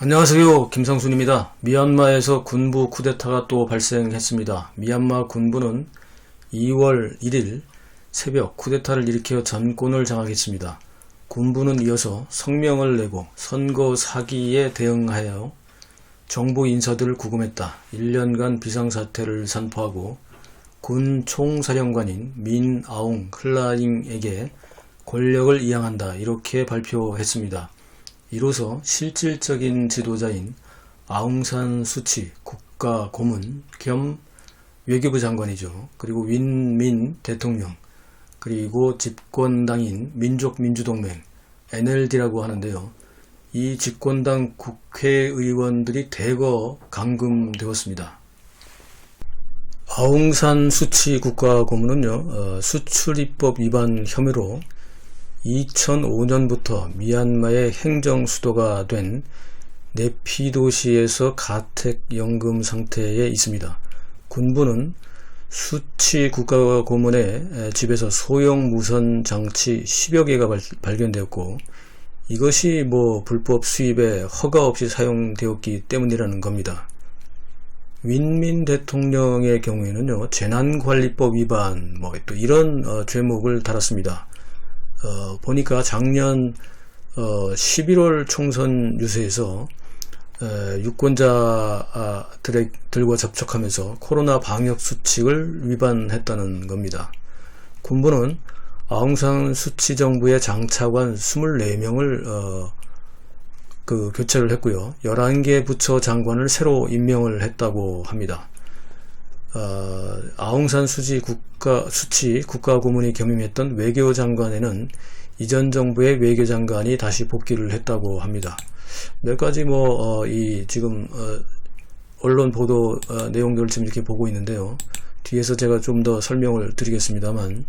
안녕하세요. 김상순입니다. 미얀마에서 군부 쿠데타가 또 발생했습니다. 미얀마 군부는 2월 1일 새벽 쿠데타를 일으켜 전권을 장악했습니다. 군부는 이어서 성명을 내고 선거 사기에 대응하여 정부 인사들을 구금했다. 1년간 비상사태를 선포하고 군 총사령관인 민 아웅 클라잉에게 권력을 이양한다. 이렇게 발표했습니다. 이로써 실질적인 지도자인 아웅산 수치 국가고문 겸 외교부 장관이죠. 그리고 윈민 대통령, 그리고 집권당인 민족민주동맹 NLD라고 하는데요. 이 집권당 국회의원들이 대거 감금되었습니다. 아웅산 수치 국가고문은요, 수출입법 위반 혐의로 2005년부터 미얀마의 행정수도가 된 네피도시에서 가택연금 상태에 있습니다. 군부는 수치 국가고문의 집에서 소형 무선 장치 10여 개가 발견되었고, 이것이 불법 수입에 허가 없이 사용되었기 때문이라는 겁니다. 윈민 대통령의 경우에는요, 재난관리법 위반 또 이런 죄목을 달았습니다. 보니까 작년 11월 총선 유세에서 유권자들과 접촉하면서 코로나 방역 수칙을 위반했다는 겁니다. 군부는 아웅산 수치 정부의 장차관 24명을 교체를 했고요. 11개 부처 장관을 새로 임명을 했다고 합니다. 아웅산 수치 국가고문이 겸임했던 외교장관에는 이전 정부의 외교장관이 다시 복귀를 했다고 합니다. 몇 가지 지금 언론 보도 내용들을 지금 이렇게 보고 있는데요. 뒤에서 제가 좀 더 설명을 드리겠습니다만,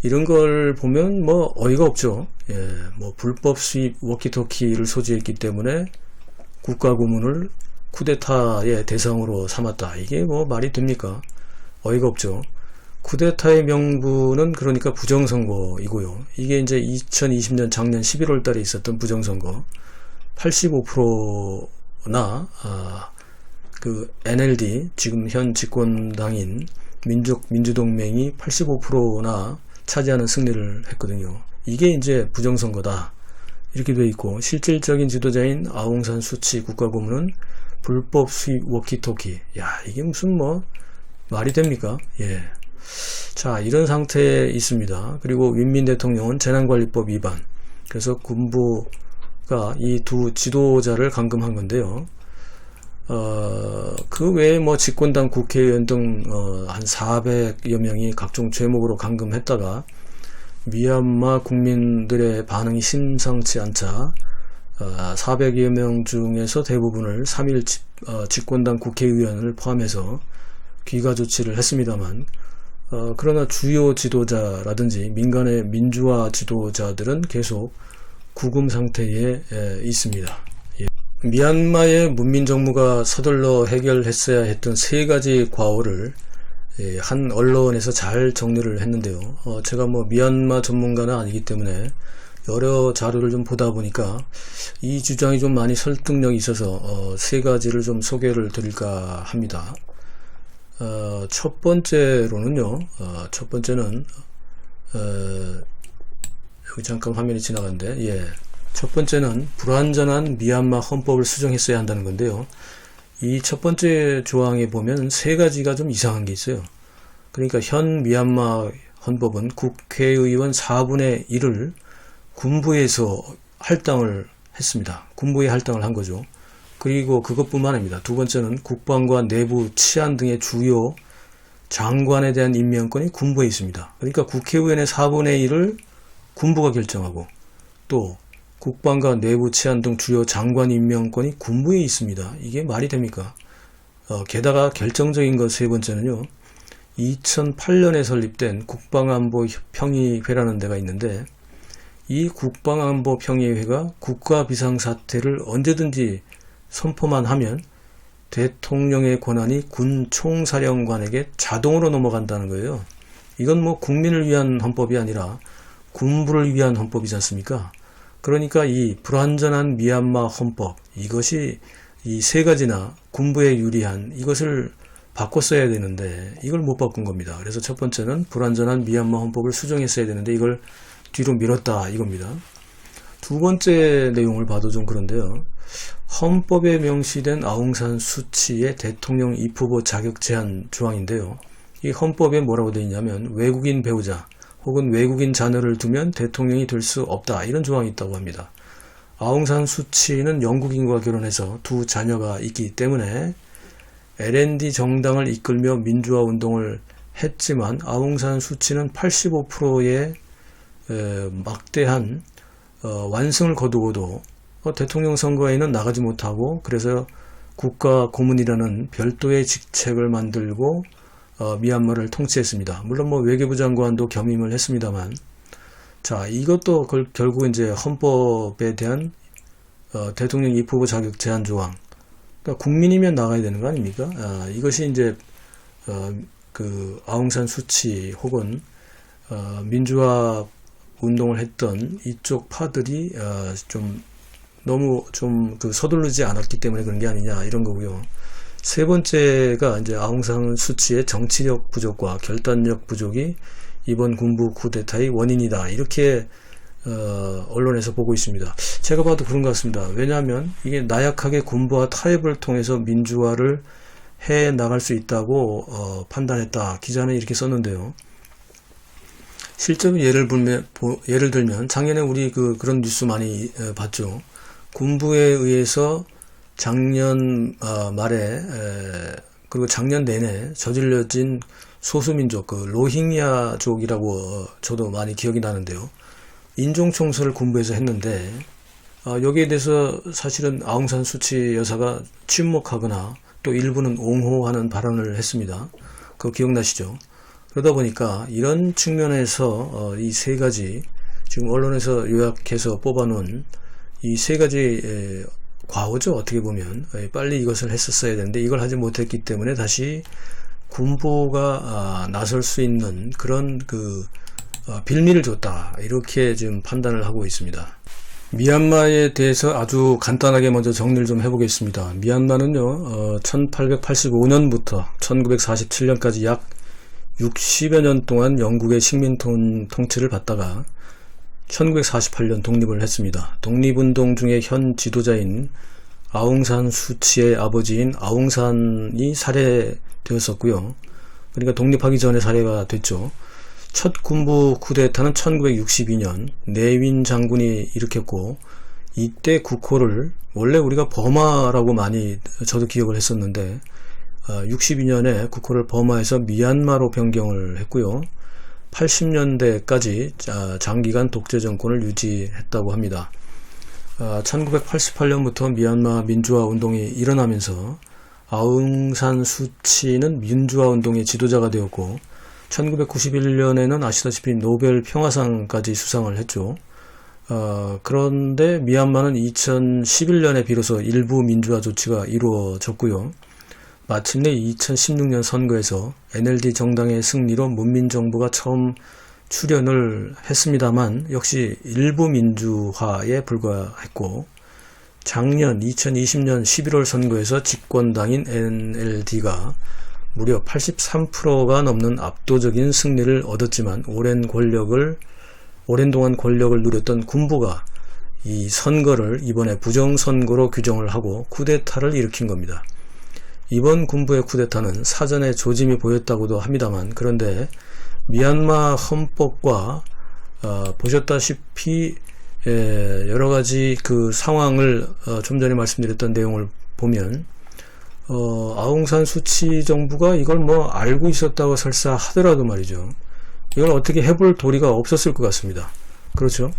이런 걸 보면 어이가 없죠. 불법 수입 워키토키를 소지했기 때문에 국가고문을 쿠데타의 대상으로 삼았다. 이게 말이 됩니까? 어이가 없죠. 쿠데타의 명분은 그러니까 부정선거이고요. 이게 이제 2020년 작년 11월 달에 있었던 부정선거 85%나 NLD 지금 현 집권당인 민족민주동맹이 85%나 차지하는 승리를 했거든요. 이게 이제 부정선거다. 이렇게 되어 있고, 실질적인 지도자인 아웅산 수치 국가고문은 불법 수입 워키토키. 이게 무슨 말이 됩니까? 자, 이런 상태에 있습니다. 그리고 윈민 대통령은 재난관리법 위반. 그래서 군부가 이 두 지도자를 감금한 건데요. 그 외에 집권당 국회의원 등 한 400여 명이 각종 죄목으로 감금했다가 미얀마 국민들의 반응이 심상치 않자 400여 명 중에서 대부분을 3일 집권당 국회의원을 포함해서 귀가 조치를 했습니다만, 그러나 주요 지도자라든지 민간의 민주화 지도자들은 계속 구금 상태에 있습니다. 미얀마의 문민정부가 서둘러 해결했어야 했던 세 가지 과오를 한 언론에서 잘 정리를 했는데요. 제가 미얀마 전문가는 아니기 때문에 여러 자료를 좀 보다 보니까 이 주장이 좀 많이 설득력이 있어서 세 가지를 좀 소개를 드릴까 합니다. 첫 번째로는요, 첫 번째는 여기 잠깐 화면이 지나갔는데, 첫 번째는 불완전한 미얀마 헌법을 수정했어야 한다는 건데요. 이 첫 번째 조항에 보면 세 가지가 좀 이상한 게 있어요. 그러니까 현 미얀마 헌법은 국회의원 4분의 1을 군부에서 할당을 했습니다. 군부에 할당을 한 거죠. 그리고 그것뿐만 아닙니다. 두 번째는 국방과 내부 치안 등의 주요 장관에 대한 임명권이 군부에 있습니다. 그러니까 국회의원의 4분의 1을 군부가 결정하고, 또 국방과 내부 치안 등 주요 장관 임명권이 군부에 있습니다. 이게 말이 됩니까? 게다가 결정적인 것 세 번째는요, 2008년에 설립된 국방안보평의회라는 데가 있는데, 이 국방안보평의회가 국가 비상사태를 언제든지 선포만 하면 대통령의 권한이 군 총사령관에게 자동으로 넘어간다는 거예요. 이건 국민을 위한 헌법이 아니라 군부를 위한 헌법이지 않습니까? 그러니까 이 불완전한 미얀마 헌법, 이것이 이 세 가지나 군부에 유리한 이것을 바꿨어야 되는데 이걸 못 바꾼 겁니다. 그래서 첫 번째는 불완전한 미얀마 헌법을 수정했어야 되는데 이걸 뒤로 밀었다 이겁니다. 두 번째 내용을 봐도 좀 그런데요. 헌법에 명시된 아웅산 수치의 대통령 입후보 자격 제한 조항인데요. 이 헌법에 뭐라고 되어 있냐면 외국인 배우자 혹은 외국인 자녀를 두면 대통령이 될 수 없다 이런 조항이 있다고 합니다. 아웅산 수치는 영국인과 결혼해서 두 자녀가 있기 때문에 LND 정당을 이끌며 민주화 운동을 했지만 아웅산 수치는 85%의 막대한 완승을 거두고도 대통령 선거에는 나가지 못하고 그래서 국가 고문이라는 별도의 직책을 만들고 미얀마를 통치했습니다. 물론 뭐 외교부 장관도 겸임을 했습니다만, 자 이것도 결국 이제 헌법에 대한 대통령 입후보 자격 제한 조항, 그러니까 국민이면 나가야 되는 거 아닙니까? 이것이 이제 그 아웅산 수치 혹은 민주화 운동을 했던 이쪽 파들이 좀 너무 좀 서두르지 않았기 때문에 그런 게 아니냐 이런 거고요. 세 번째가 이제 아웅산 수치의 정치력 부족과 결단력 부족이 이번 군부 쿠데타의 원인이다 이렇게 언론에서 보고 있습니다. 제가 봐도 그런 것 같습니다. 왜냐하면 이게 나약하게 군부와 타협을 통해서 민주화를 해 나갈 수 있다고 판단했다. 기자는 이렇게 썼는데요. 실제로 예를 들면 작년에 우리 그런 뉴스 많이 봤죠. 군부에 의해서 작년 말에 그리고 작년 내내 저질러진 소수민족 로힝야족이라고 저도 많이 기억이 나는데요. 인종청소를 군부에서 했는데 여기에 대해서 사실은 아웅산 수치 여사가 침묵하거나 또 일부는 옹호하는 발언을 했습니다. 그거 기억나시죠? 그러다 보니까 이런 측면에서 이 세 가지 지금 언론에서 요약해서 뽑아놓은 이 세 가지 과오죠. 어떻게 보면 빨리 이것을 했었어야 되는데 이걸 하지 못했기 때문에 다시 군부가 나설 수 있는 그런 빌미를 줬다 이렇게 지금 판단을 하고 있습니다. 미얀마에 대해서 아주 간단하게 먼저 정리를 좀 해보겠습니다. 미얀마는요 1885년부터 1947년까지 약 60여 년 동안 영국의 식민 통치를 받다가 1948년 독립을 했습니다. 독립운동 중에 현 지도자인 아웅산 수치의 아버지인 아웅산이 살해되었었고요. 그러니까 독립하기 전에 살해가 됐죠. 첫 군부 쿠데타는 1962년 내윈 장군이 일으켰고 이때 국호를 원래 우리가 버마라고 많이 저도 기억을 했었는데 62년에 국호를 버마에서 미얀마로 변경을 했고요. 80년대까지 장기간 독재 정권을 유지했다고 합니다. 1988년부터 미얀마 민주화 운동이 일어나면서 아웅산 수치는 민주화 운동의 지도자가 되었고 1991년에는 아시다시피 노벨 평화상까지 수상을 했죠. 그런데 미얀마는 2011년에 비로소 일부 민주화 조치가 이루어졌고요. 마침내 2016년 선거에서 NLD 정당의 승리로 문민정부가 처음 출연을 했습니다만 역시 일부 민주화에 불과했고 작년 2020년 11월 선거에서 집권당인 NLD가 무려 83%가 넘는 압도적인 승리를 얻었지만 오랜 동안 권력을 누렸던 군부가 이 선거를 이번에 부정선거로 규정을 하고 쿠데타를 일으킨 겁니다. 이번 군부의 쿠데타는 사전에 조짐이 보였다고도 합니다만 그런데 미얀마 헌법과 보셨다시피 여러가지 그 상황을 좀 전에 말씀드렸던 내용을 보면 아웅산 수치 정부가 이걸 뭐 알고 있었다고 설사 하더라도 말이죠. 이걸 어떻게 해볼 도리가 없었을 것 같습니다. 그렇죠?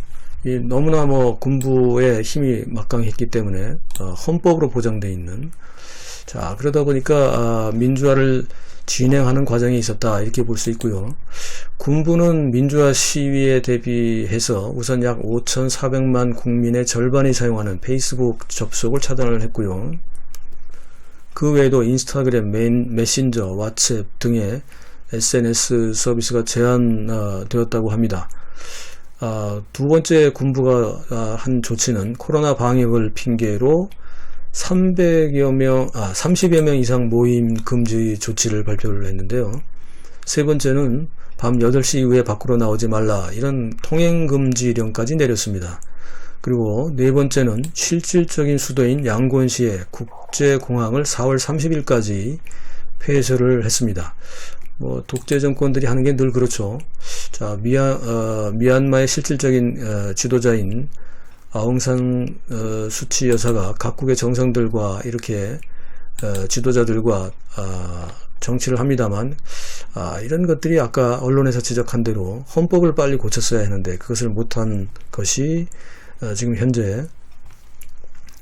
너무나 뭐 군부의 힘이 막강했기 때문에 헌법으로 보장되어 있는 자 그러다 보니까 민주화를 진행하는 과정이 있었다 이렇게 볼 수 있고요. 군부는 민주화 시위에 대비해서 우선 약 5,400만 국민의 절반이 사용하는 페이스북 접속을 차단을 했고요. 그 외에도 인스타그램, 메신저, 왓츠앱 등의 SNS 서비스가 제한되었다고 합니다. 두 번째 군부가 한 조치는 코로나 방역을 핑계로 30여 명 이상 모임 금지 조치를 발표를 했는데요. 세 번째는 밤 8시 이후에 밖으로 나오지 말라, 이런 통행 금지령까지 내렸습니다. 그리고 네 번째는 실질적인 수도인 양곤시의 국제공항을 4월 30일까지 폐쇄를 했습니다. 독재 정권들이 하는 게 늘 그렇죠. 자, 미얀마의 실질적인 지도자인 아웅산 수치 여사가 각국의 정상들과 이렇게 지도자들과 정치를 합니다만, 이런 것들이 아까 언론에서 지적한 대로 헌법을 빨리 고쳤어야 했는데 그것을 못한 것이 지금 현재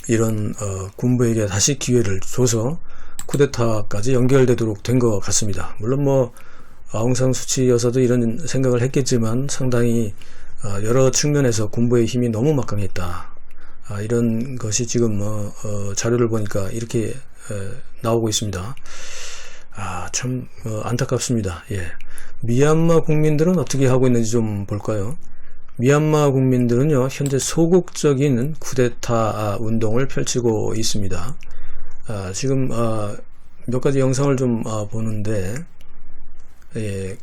이런 군부에게 다시 기회를 줘서 쿠데타까지 연결되도록 된 것 같습니다. 물론 아웅산 수치 여사도 이런 생각을 했겠지만 상당히 여러 측면에서 군부의 힘이 너무 막강했다, 이런 것이 지금 자료를 보니까 이렇게 나오고 있습니다. 참 안타깝습니다. 예. 미얀마 국민들은 어떻게 하고 있는지 좀 볼까요? 미얀마 국민들은요, 현재 소극적인 쿠데타 운동을 펼치고 있습니다. 지금 몇 가지 영상을 좀 보는데,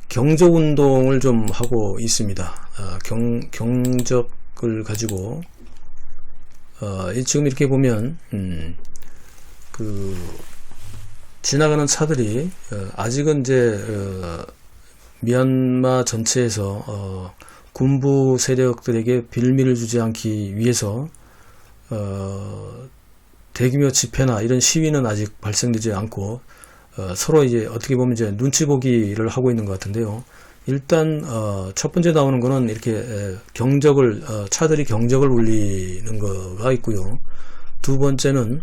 경적 운동을 좀 하고 있습니다. 경적을 가지고 지금 이렇게 보면 지나가는 차들이 아직은 이제 미얀마 전체에서 군부 세력들에게 빌미를 주지 않기 위해서 대규모 집회나 이런 시위는 아직 발생되지 않고 서로 이제 어떻게 보면 이제 눈치 보기를 하고 있는 것 같은데요. 일단 첫 번째 나오는 거는 이렇게 차들이 경적을 울리는 거가 있고요. 두 번째는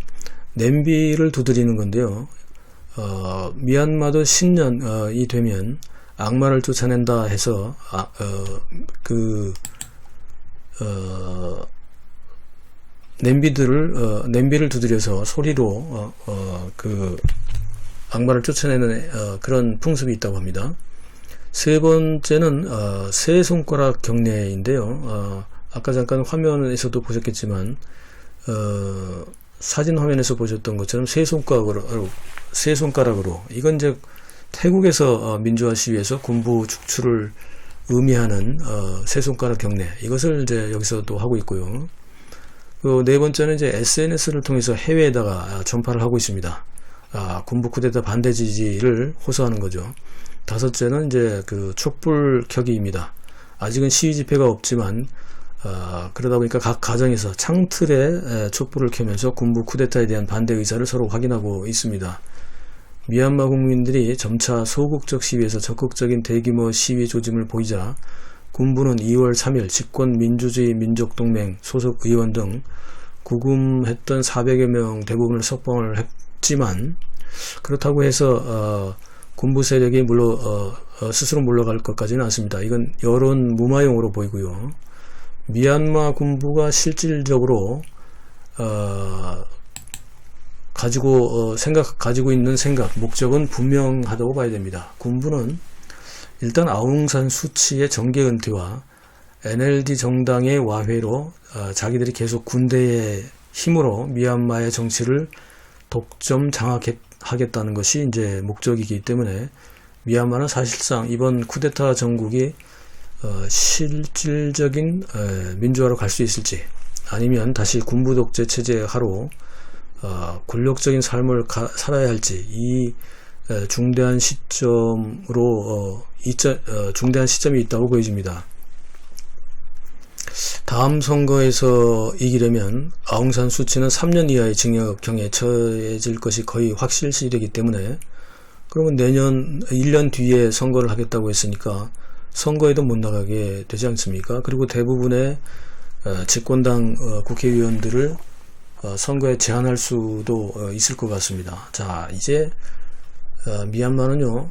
냄비를 두드리는 건데요. 미얀마도 신년이 되면 악마를 쫓아낸다 해서 냄비를 두드려서 소리로 악마를 쫓아내는 그런 풍습이 있다고 합니다. 세 번째는 세 손가락 경례인데요. 아까 잠깐 화면에서도 보셨겠지만 사진 화면에서 보셨던 것처럼 세 손가락으로 이건 이제 태국에서 민주화 시위에서 군부 축출을 의미하는 세 손가락 경례, 이것을 이제 여기서도 하고 있고요. 네 번째는 이제 SNS를 통해서 해외에다가 전파를 하고 있습니다. 군부 쿠데타 반대 지지를 호소하는 거죠. 다섯째는 이제 촛불 켜기입니다. 아직은 시위 집회가 없지만 그러다 보니까 각 가정에서 창틀에 촛불을 켜면서 군부 쿠데타에 대한 반대 의사를 서로 확인하고 있습니다. 미얀마 국민들이 점차 소극적 시위에서 적극적인 대규모 시위 조짐을 보이자 군부는 2월 3일 집권 민주주의 민족동맹 소속 의원 등 구금했던 400여 명 대부분을 석방을 했지만, 그렇다고 해서 군부 세력이 스스로 물러갈 것까지는 않습니다. 이건 여론 무마용으로 보이고요. 미얀마 군부가 실질적으로 가지고 있는 목적은 분명하다고 봐야 됩니다. 군부는 일단 아웅산 수치의 정계 은퇴와 NLD 정당의 와회로 자기들이 계속 군대의 힘으로 미얀마의 정치를 독점 장악하겠다는 것이 이제 목적이기 때문에 미얀마는 사실상 이번 쿠데타 정국이 실질적인 민주화로 갈 수 있을지, 아니면 다시 군부 독재 체제 하로 굴욕적인 삶을 살아야 할지, 이 중대한 시점이 있다고 보여집니다. 다음 선거에서 이기려면 아웅산 수치는 3년 이하의 징역형에 처해질 것이 거의 확실시되기 때문에, 그러면 내년 1년 뒤에 선거를 하겠다고 했으니까 선거에도 못 나가게 되지 않습니까? 그리고 대부분의 집권당 국회의원들을 선거에 제한할 수도 있을 것 같습니다. 자, 이제 미얀마는요,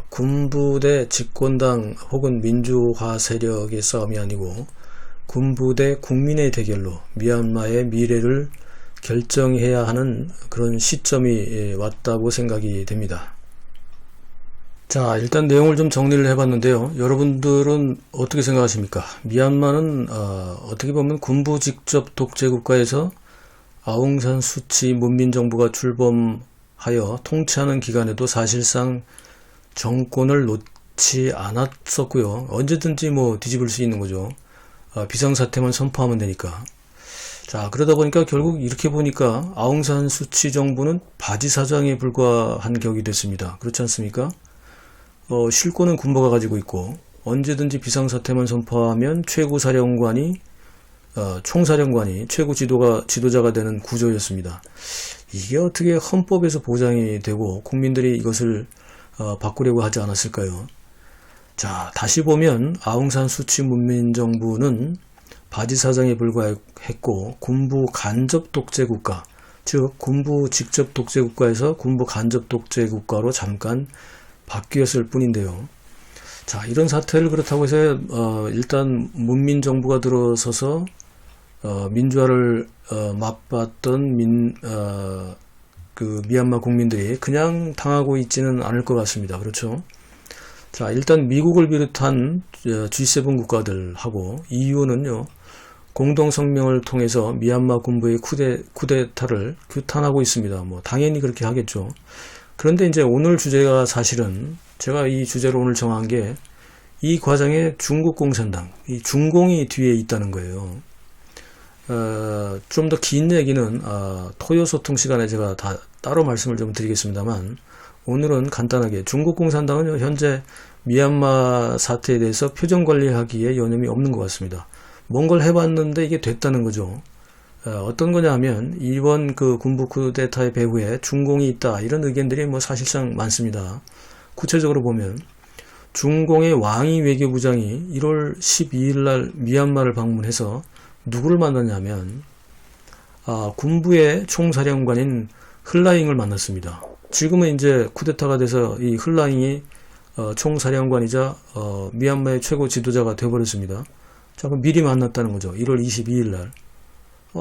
군부 대 집권당 혹은 민주화 세력의 싸움이 아니고 군부 대 국민의 대결로 미얀마의 미래를 결정해야 하는 그런 시점이 왔다고 생각이 됩니다. 자, 일단 내용을 좀 정리를 해봤는데요. 여러분들은 어떻게 생각하십니까? 미얀마는 어떻게 보면 군부 직접 독재 국가에서 아웅산 수치 문민정부가 출범하여 통치하는 기간에도 사실상 정권을 놓지 않았었고요. 언제든지 뭐 뒤집을 수 있는 거죠. 비상사태만 선포하면 되니까. 자, 그러다 보니까 결국 이렇게 보니까 아웅산 수치 정부는 바지사장에 불과한 격이 됐습니다. 그렇지 않습니까? 실권은 군부가 가지고 있고 언제든지 비상사태만 선포하면 최고사령관이 총사령관이 최고 지도자가 되는 구조였습니다. 이게 어떻게 헌법에서 보장이 되고 국민들이 이것을 바꾸려고 하지 않았을까요? 자, 다시 보면 아웅산 수치 문민정부는 바지사장에 불과했고 군부 간접 독재국가, 즉 군부 직접 독재국가에서 군부 간접 독재국가로 잠깐 바뀌었을 뿐인데요. 자, 이런 사태를 그렇다고 해서 일단 문민정부가 들어서서 민주화를 맛봤던 미얀마 국민들이 그냥 당하고 있지는 않을 것 같습니다. 그렇죠? 자, 일단 미국을 비롯한 G7 국가들하고 EU는요, 공동성명을 통해서 미얀마 군부의 쿠데타를 규탄하고 있습니다. 뭐 당연히 그렇게 하겠죠. 그런데 이제 오늘 주제가 사실은 제가 이 주제로 오늘 정한 게 이 과정에 중국 공산당, 이 중공이 뒤에 있다는 거예요. 좀 더 긴 얘기는 토요 소통 시간에 제가 다 따로 말씀을 좀 드리겠습니다만 오늘은 간단하게 중국 공산당은 현재 미얀마 사태에 대해서 표정 관리하기에 여념이 없는 것 같습니다. 뭔 걸 해봤는데 이게 됐다는 거죠. 어떤 거냐 하면 이번 그 군부 쿠데타의 배후에 중공이 있다 이런 의견들이 뭐 사실상 많습니다. 구체적으로 보면 중공의 왕이 외교부장이 1월 12일 날 미얀마를 방문해서 누구를 만났냐면 군부의 총사령관인 흘라잉을 만났습니다. 지금은 이제 쿠데타가 돼서 이 흘라잉이 총사령관이자 미얀마의 최고 지도자가 되어버렸습니다. 자, 그럼 미리 만났다는 거죠. 1월 22일 날.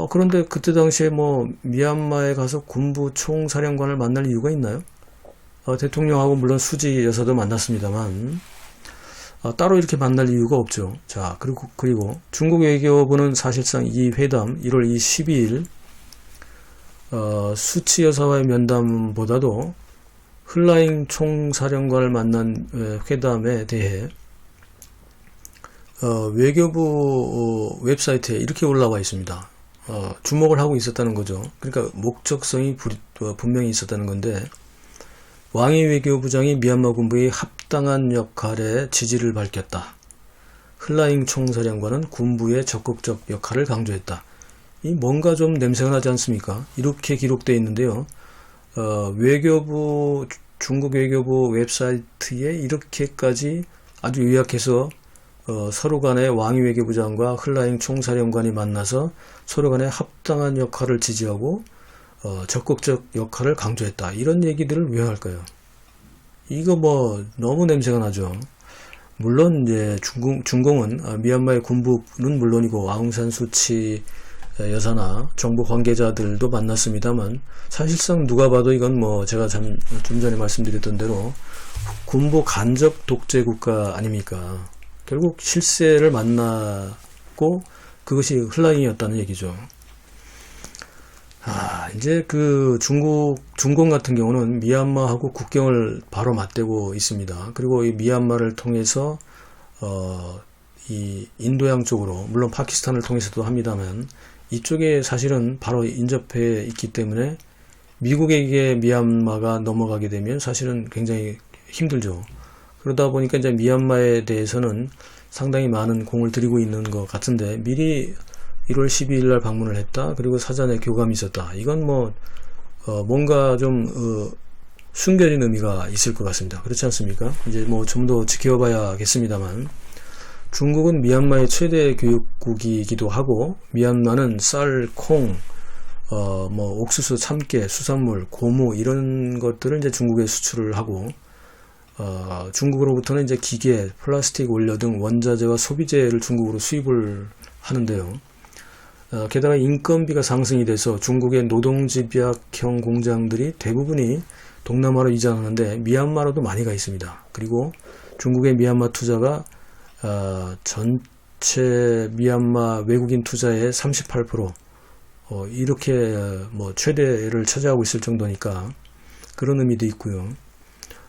그런데 그때 당시에 뭐 미얀마에 가서 군부 총사령관을 만날 이유가 있나요? 대통령하고 물론 수지 여사도 만났습니다만 따로 이렇게 만날 이유가 없죠. 자, 그리고 중국 외교부는 사실상 이 회담 1월 12일 수치 여사와의 면담보다도 흘라잉 총사령관을 만난 회담에 대해 외교부 웹사이트에 이렇게 올라와 있습니다. 주목을 하고 있었다는 거죠. 그러니까 목적성이 분명히 있었다는 건데 왕이 외교부장이 미얀마 군부의 합당한 역할에 지지를 밝혔다. 흘라잉 총사령관은 군부의 적극적 역할을 강조했다. 이 뭔가 좀 냄새가 나지 않습니까? 이렇게 기록되어 있는데요. 중국 외교부 웹사이트에 이렇게까지 아주 요약해서 서로 간에 왕이 외교부장과 흘라잉 총사령관이 만나서 서로 간에 합당한 역할을 지지하고 적극적 역할을 강조했다. 이런 얘기들을 왜 할까요? 이거 뭐 너무 냄새가 나죠. 물론 이제 중공은 미얀마의 군부는 물론이고 아웅산 수치 여사나 정부 관계자들도 만났습니다만 사실상 누가 봐도 이건 뭐 제가 좀 전에 말씀드렸던 대로 군부 간접 독재 국가 아닙니까? 결국 실세를 만났고 그것이 흘라잉이었다는 얘기죠. 이제 그 중공 같은 경우는 미얀마하고 국경을 바로 맞대고 있습니다. 그리고 이 미얀마를 통해서 이 인도양 쪽으로 물론 파키스탄을 통해서도 합니다만 이쪽에 사실은 바로 인접해 있기 때문에 미국에게 미얀마가 넘어가게 되면 사실은 굉장히 힘들죠. 그러다 보니까 이제 미얀마에 대해서는 상당히 많은 공을 들이고 있는 것 같은데 미리 1월 12일 날 방문을 했다. 그리고 사전에 교감이 있었다. 이건 뭐 뭔가 좀 숨겨진 의미가 있을 것 같습니다. 그렇지 않습니까? 이제 뭐 좀 더 지켜봐야겠습니다만 중국은 미얀마의 최대 교육국이기도 하고 미얀마는 쌀, 콩, 뭐 옥수수, 참깨, 수산물, 고무 이런 것들을 이제 중국에 수출을 하고 중국으로부터는 이제 기계, 플라스틱 원료 등 원자재와 소비재를 중국으로 수입을 하는데요. 게다가 인건비가 상승이 돼서 중국의 노동집약형 공장들이 대부분이 동남아로 이전하는데 미얀마로도 많이 가 있습니다. 그리고 중국의 미얀마 투자가 전체 미얀마 외국인 투자의 38% 이렇게 뭐 최대를 차지하고 있을 정도니까 그런 의미도 있고요.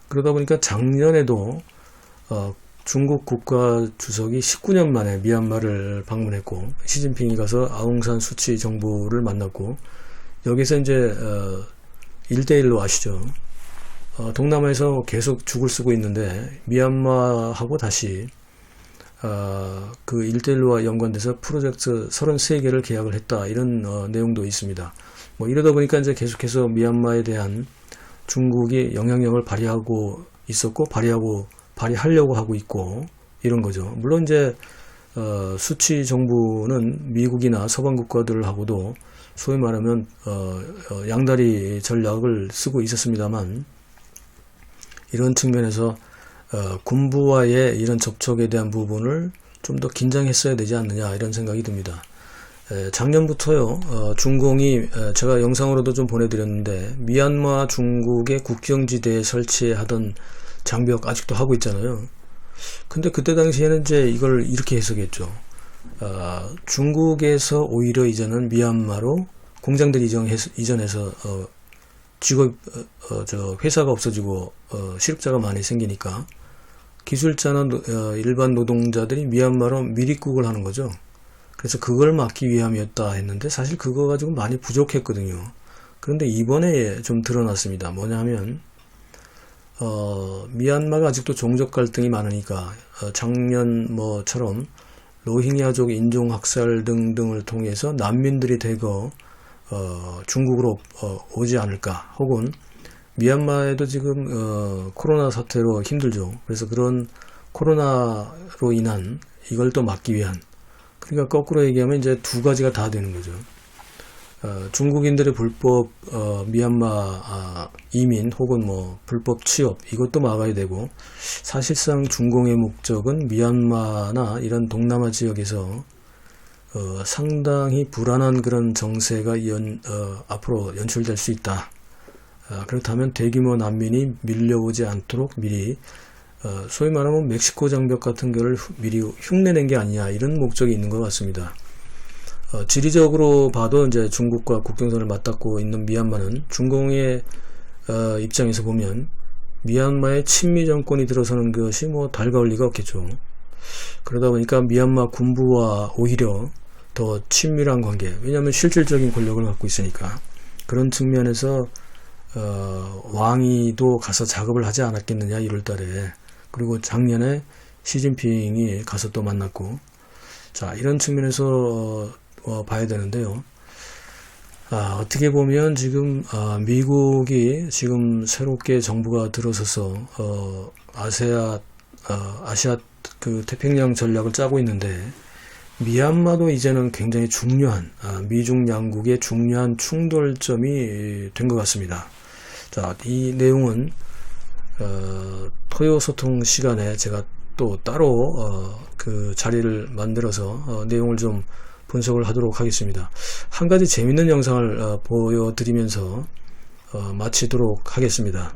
그러다 보니까 작년에도 중국 국가 주석이 19년 만에 미얀마를 방문했고 시진핑이 가서 아웅산 수치 정부를 만났고 여기서 이제 1대1로 아시죠? 동남아에서 계속 죽을 쓰고 있는데 미얀마하고 다시 그 1대1로와 연관돼서 프로젝트 33개를 계약을 했다 이런 내용도 있습니다. 뭐 이러다 보니까 이제 계속해서 미얀마에 대한 중국이 영향력을 발휘하고 있었고 발휘하려고 하고 있고 이런 거죠. 물론 이제 수치 정부는 미국이나 서방 국가들하고도 소위 말하면 양다리 전략을 쓰고 있었습니다만 이런 측면에서 군부와의 이런 접촉에 대한 부분을 좀 더 긴장했어야 되지 않느냐 이런 생각이 듭니다. 작년부터요 중공이 제가 영상으로도 좀 보내드렸는데 미얀마 중국의 국경지대에 설치하던 장벽 아직도 하고 있잖아요. 근데 그때 당시에는 이제 이걸 이렇게 해석했죠. 중국에서 오히려 이제는 미얀마로 공장들 이전해서 회사가 없어지고 실업자가 많이 생기니까 기술자나 일반 노동자들이 미얀마로 밀입국을 하는 거죠. 그래서 그걸 막기 위함이었다 했는데 사실 그거 가지고 많이 부족했거든요. 그런데 이번에 좀 드러났습니다. 뭐냐면 미얀마가 아직도 종족 갈등이 많으니까 작년 뭐처럼 로힝야족 인종학살 등등을 통해서 난민들이 대거 중국으로 오지 않을까 혹은 미얀마에도 지금 코로나 사태로 힘들죠. 그래서 그런 코로나로 인한 이걸 또 막기 위한 그러니까 거꾸로 얘기하면 이제 두 가지가 다 되는 거죠. 중국인들의 불법 미얀마 이민 혹은 뭐 불법 취업 이것도 막아야 되고 사실상 중공의 목적은 미얀마나 이런 동남아 지역에서 상당히 불안한 그런 정세가 앞으로 연출될 수 있다. 그렇다면 대규모 난민이 밀려오지 않도록 미리 소위 말하면 멕시코 장벽 같은 거를 미리 흉내낸 게 아니냐 이런 목적이 있는 것 같습니다. 지리적으로 봐도 이제 중국과 국경선을 맞닿고 있는 미얀마는 중공의 입장에서 보면 미얀마의 친미 정권이 들어서는 것이 뭐 달가울 리가 없겠죠. 그러다 보니까 미얀마 군부와 오히려 더 친밀한 관계, 왜냐하면 실질적인 권력을 갖고 있으니까 그런 측면에서 왕이도 가서 작업을 하지 않았겠느냐 1월달에. 그리고 작년에 시진핑이 가서 또 만났고, 자 이런 측면에서 봐야 되는데요. 어떻게 보면 지금 미국이 지금 새롭게 정부가 들어서서 아시아 그 태평양 전략을 짜고 있는데 미얀마도 이제는 굉장히 중요한 미중 양국의 중요한 충돌점이 된 것 같습니다. 자, 이 내용은 토요 소통 시간에 제가 또 따로 그 자리를 만들어서 내용을 좀 분석을 하도록 하겠습니다. 한 가지 재밌는 영상을 보여드리면서 마치도록 하겠습니다.